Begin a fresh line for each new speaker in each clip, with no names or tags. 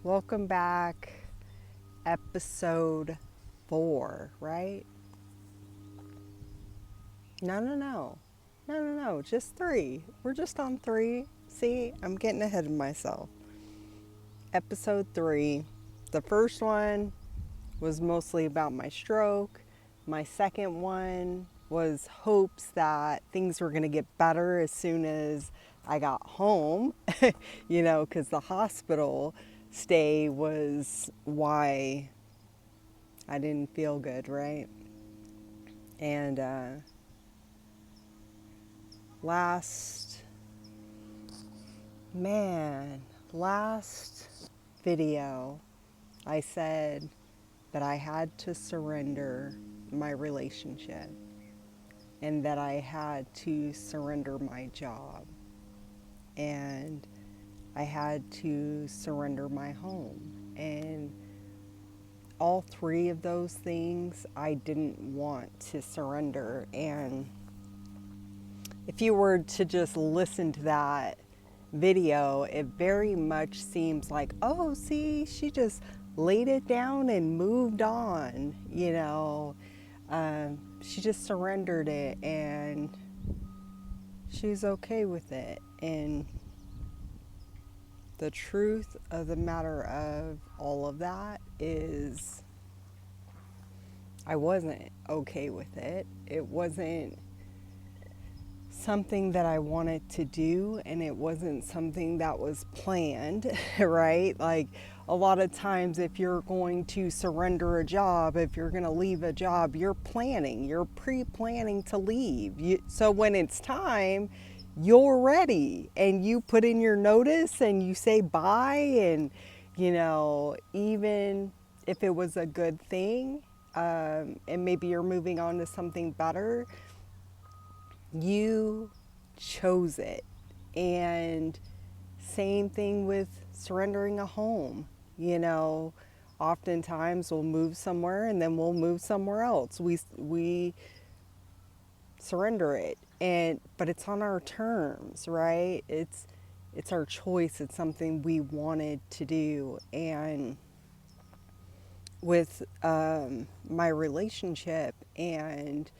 Welcome back. Episode 4, right? No, just 3. We're just on 3. See, I'm getting ahead of myself. Episode 3. The first one was mostly about my stroke. My second one was hopes that things were going to get better as soon as I got home, because the hospital stay was why I didn't feel good, right? And last video, I said that I had to surrender my relationship and that I had to surrender my job and I had to surrender my home. And all 3 of those things I didn't want to surrender. And if you were to just listen to that video, it very much seems like, oh, see, she just laid it down and moved on, she just surrendered it and she's okay with it. And the truth of the matter of all of that is I wasn't okay with it. It wasn't something that I wanted to do, and it wasn't something that was planned, right? Like a lot of times if you're going to surrender a job, if you're going to leave a job, you're pre-planning to leave. So when it's time, you're ready and you put in your notice and you say bye. And, even if it was a good thing, and maybe you're moving on to something better, you chose it. And same thing with surrendering a home. Oftentimes we'll move somewhere and then we'll move somewhere else. We surrender it, but it's on our terms, right? It's our choice. It's something we wanted to do. And with my relationship and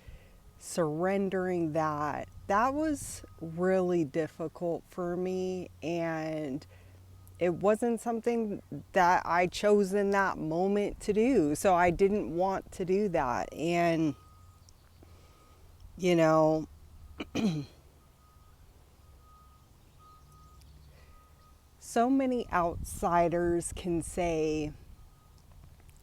surrendering that was really difficult for me, and it wasn't something that I chose in that moment to do. So I didn't want to do that. And so many outsiders can say,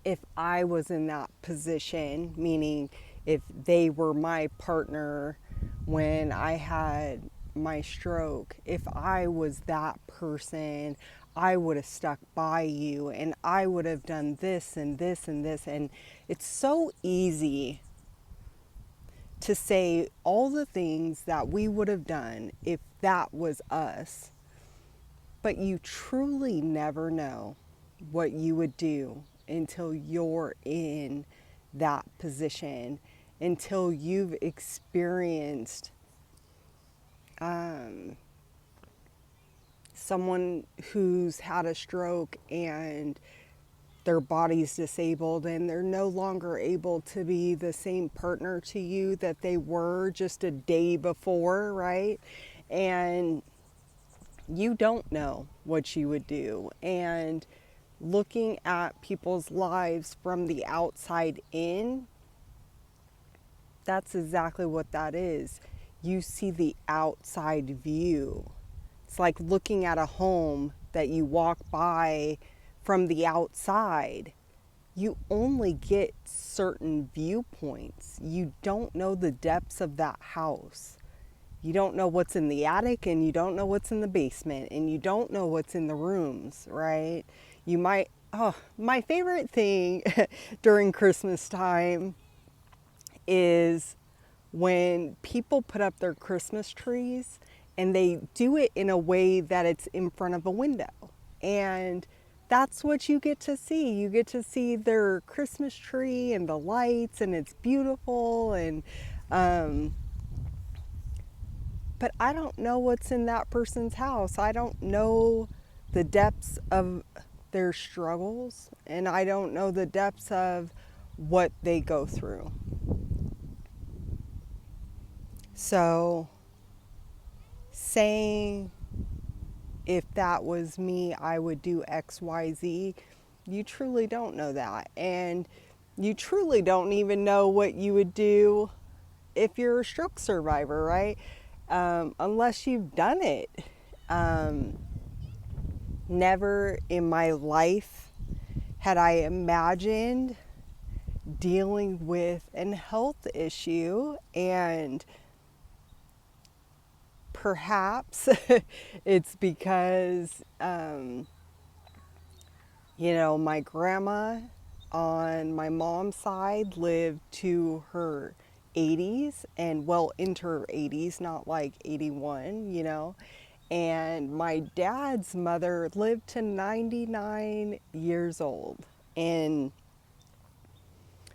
if I was in that position, meaning if they were my partner when I had my stroke, if I was that person, I would have stuck by you and I would have done this and this and this. And it's so easy to say all the things that we would have done if that was us. But you truly never know what you would do until you're in that position, until you've experienced someone who's had a stroke and their body's disabled and they're no longer able to be the same partner to you that they were just a day before, right? And you don't know what you would do. And looking at people's lives from the outside in, that's exactly what that is. You see the outside view. It's like looking at a home that you walk by from the outside. You only get certain viewpoints. You don't know the depths of that house. You don't know what's in the attic, and you don't know what's in the basement, and you don't know what's in the rooms, right? You might, my favorite thing during Christmas time is when people put up their Christmas trees and they do it in a way that it's in front of a window. And that's what you get to see. You get to see their Christmas tree and the lights, and it's beautiful. And but I don't know what's in that person's house. I don't know the depths of their struggles, and I don't know the depths of what they go through. So saying if that was me, I would do XYZ, you truly don't know that. And you truly don't even know what you would do if you're a stroke survivor, right? Unless you've done it. Never in my life had I imagined dealing with an health issue, and perhaps it's because, my grandma on my mom's side lived to her 80s, and well into her 80s, not like 81. And my dad's mother lived to 99 years old. And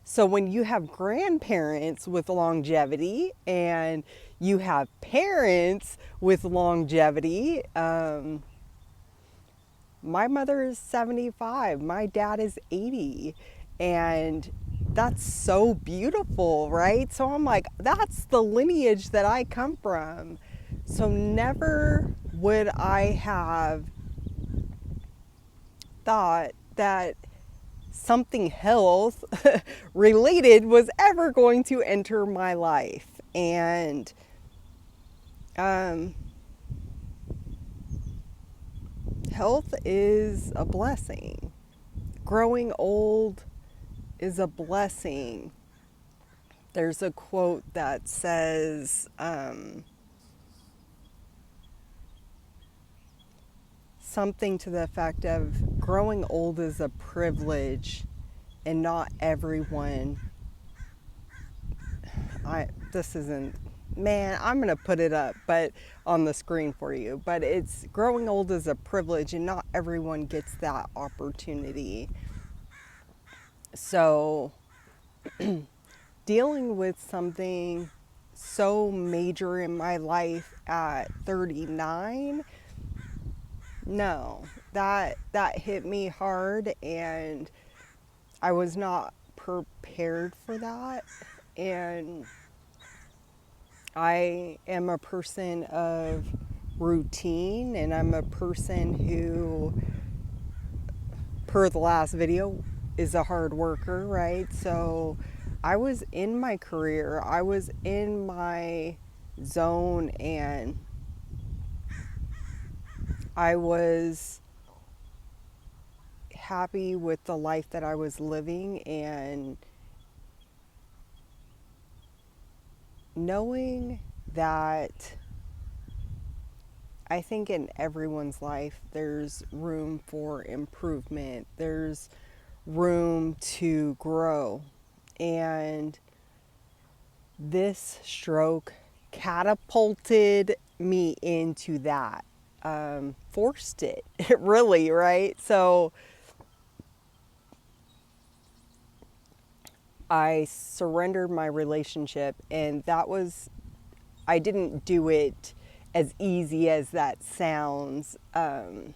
so when you have grandparents with longevity and you have parents with longevity, my mother is 75, my dad is 80, and that's so beautiful, right? So I'm like, that's the lineage that I come from. So never would I have thought that something health related was ever going to enter my life. And health is a blessing. Growing old is a blessing. There's a quote that says, something to the effect of, growing old is a privilege and not everyone. I'm going to put it up but on the screen for you, but it's, growing old is a privilege and not everyone gets that opportunity. So dealing with something so major in my life at 39, no, that hit me hard, and I was not prepared for that. And I am a person of routine, and I'm a person who, per the last video, is a hard worker, right? So I was in my career, I was in my zone, and I was happy with the life that I was living, and knowing that I think in everyone's life there's room for improvement, there's room to grow, and this stroke catapulted me into that, forced it, really, right? So I surrendered my relationship, and I didn't do it as easy as that sounds. There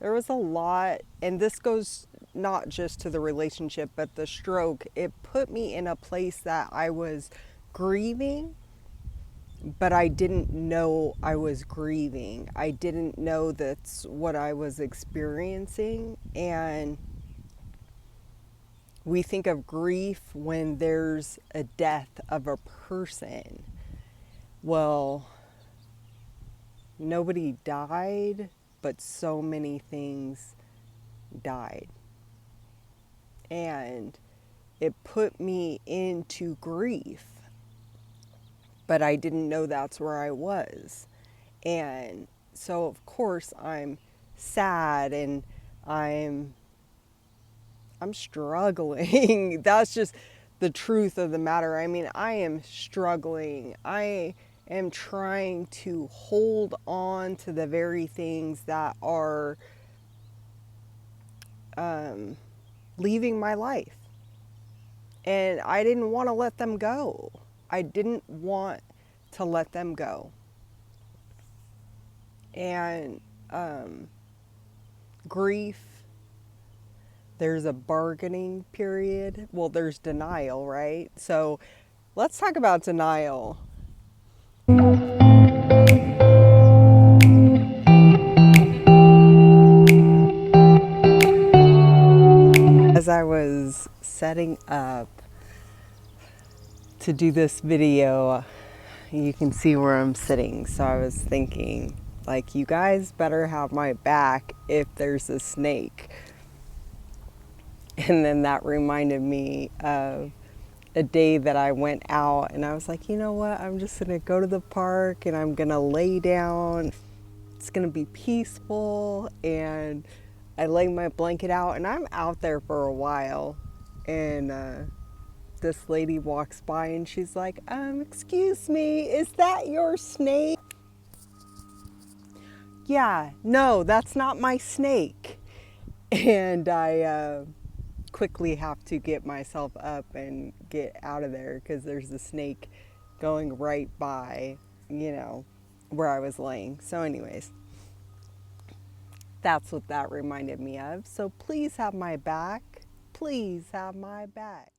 was a lot, and this goes not just to the relationship, but the stroke. It put me in a place that I was grieving, but I didn't know I was grieving. I didn't know that's what I was experiencing. And we think of grief when there's a death of a person. Well, nobody died, but so many things died. And it put me into grief, but I didn't know that's where I was. And so of course I'm sad, and I'm struggling. That's just the truth of the matter. I mean, I am struggling. I am trying to hold on to the very things that are leaving my life. And I didn't want to let them go. I didn't want to let them go. And grief, there's a bargaining period. Well, there's denial, right? So let's talk about denial. As I was setting up to do this video, you can see where I'm sitting. So I was thinking, like, you guys better have my back if there's a snake. And then that reminded me of a day that I went out and I was like, you know what? I'm just going to go to the park and I'm going to lay down. It's going to be peaceful. And I lay my blanket out and I'm out there for a while. And this lady walks by and she's like, excuse me, is that your snake? Yeah, no, that's not my snake. And I quickly have to get myself up and get out of there because there's a snake going right by, where I was laying. So anyways, that's what that reminded me of. So please have my back. Please have my back.